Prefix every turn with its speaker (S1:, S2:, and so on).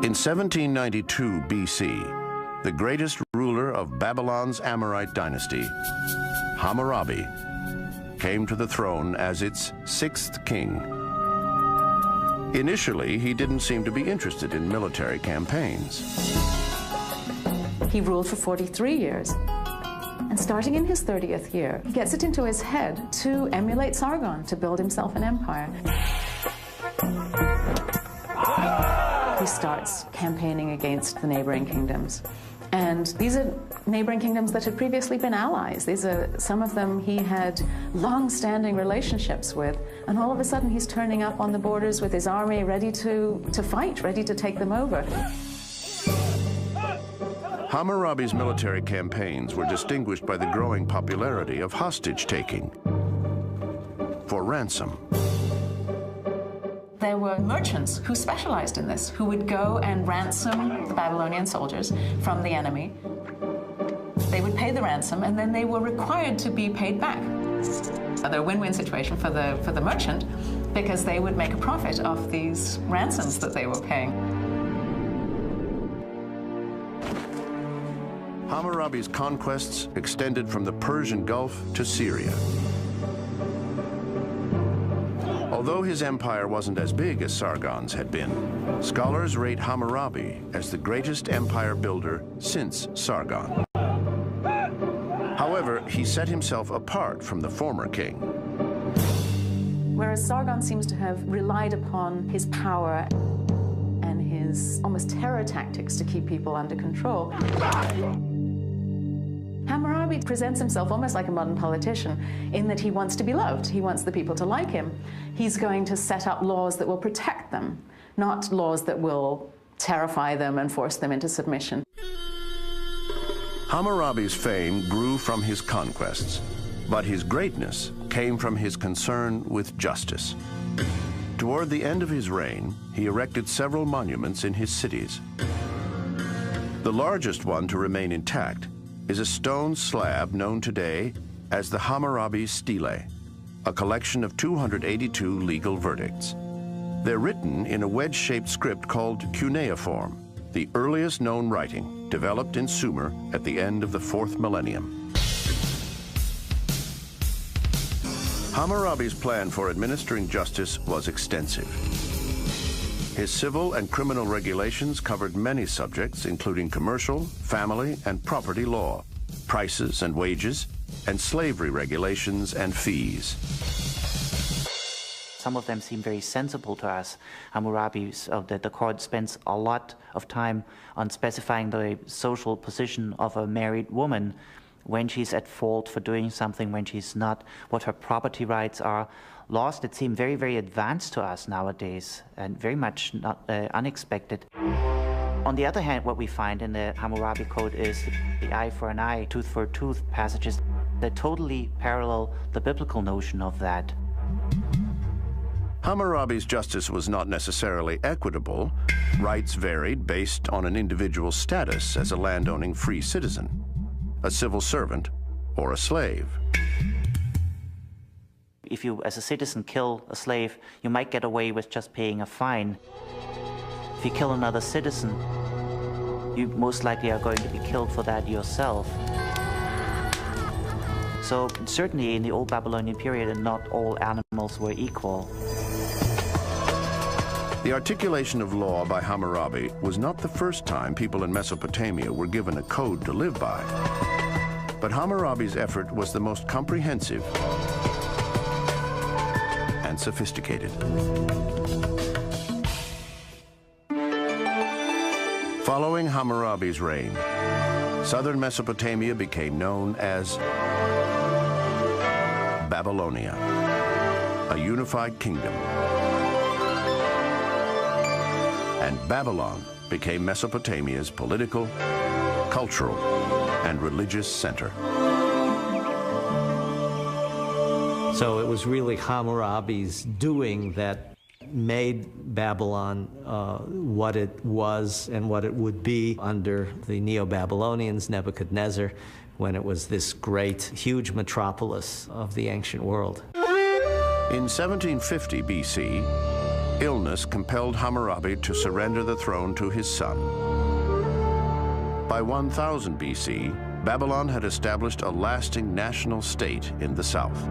S1: In 1792 BC, the greatest ruler of Babylon's Amorite dynasty, Hammurabi, came to the throne as its sixth king. Initially, he didn't seem to be interested in military campaigns.
S2: He ruled for 43 years. And starting in his 30th year, he gets it into his head to emulate Sargon, to build himself an empire. He starts campaigning against the neighboring kingdoms. And these are neighboring kingdoms that had previously been allies. These are some of them he had long-standing relationships with. And all of a sudden, he's turning up on the borders with his army ready to fight, ready to take them over.
S1: Hammurabi's military campaigns were distinguished by the growing popularity of hostage-taking for ransom.
S2: There were merchants who specialized in this, who would go and ransom the Babylonian soldiers from the enemy. They would pay the ransom, and then they were required to be paid back. A win-win situation for the merchant, because they would make a profit off these ransoms that they were paying.
S1: Hammurabi's conquests extended from the Persian Gulf to Syria. Although his empire wasn't as big as Sargon's had been, scholars rate Hammurabi as the greatest empire builder since Sargon. However, he set himself apart from the former king.
S2: Whereas Sargon seems to have relied upon his power and his almost terror tactics to keep people under control, Hammurabi presents himself almost like a modern politician in that he wants to be loved. He wants the people to like him. He's going to set up laws that will protect them, not laws that will terrify them and force them into submission.
S1: Hammurabi's fame grew from his conquests, but his greatness came from his concern with justice. Toward the end of his reign, he erected several monuments in his cities. The largest one to remain intact is a stone slab known today as the Hammurabi Stele, a collection of 282 legal verdicts. They're written in a wedge-shaped script called cuneiform, the earliest known writing developed in Sumer at the end of the 4th millennium. Hammurabi's plan for administering justice was extensive. His civil and criminal regulations covered many subjects, including commercial, family, and property law, prices and wages, and slavery regulations and fees.
S3: Some of them seem very sensible to us. Hammurabi, the court spends a lot of time on specifying the social position of a married woman, when she's at fault for doing something, when she's not, what her property rights are. Laws that seem very, very advanced to us nowadays and very much not unexpected. On the other hand, what we find in the Hammurabi Code is the eye for an eye, tooth for a tooth passages that totally parallel the biblical notion of that.
S1: Hammurabi's justice was not necessarily equitable. Rights varied based on an individual's status as a landowning free citizen, a civil servant, or a slave.
S3: If you, as a citizen, kill a slave, you might get away with just paying a fine. If you kill another citizen, you most likely are going to be killed for that yourself. So certainly in the old Babylonian period, not all animals were equal.
S1: The articulation of law by Hammurabi was not the first time people in Mesopotamia were given a code to live by. But Hammurabi's effort was the most comprehensive and sophisticated. Following Hammurabi's reign, southern Mesopotamia became known as Babylonia, a unified kingdom. And Babylon became Mesopotamia's political, cultural, and religious center.
S4: So it was really Hammurabi's doing that made Babylon what it was and what it would be under the Neo-Babylonians, Nebuchadnezzar, when it was this great, huge metropolis of the ancient world.
S1: In 1750 BC, Illness compelled Hammurabi to surrender the throne to his son. By 1000 BC, Babylon had established a lasting national state in the south.